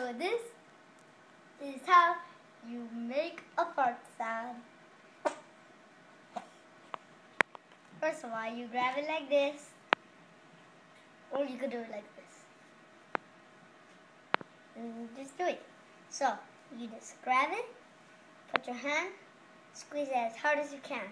So this is how you make a fart sound. First of all, you grab it like this, or you could do it like this. And just do it. So you just grab it, put your hand, squeeze it as hard as you can.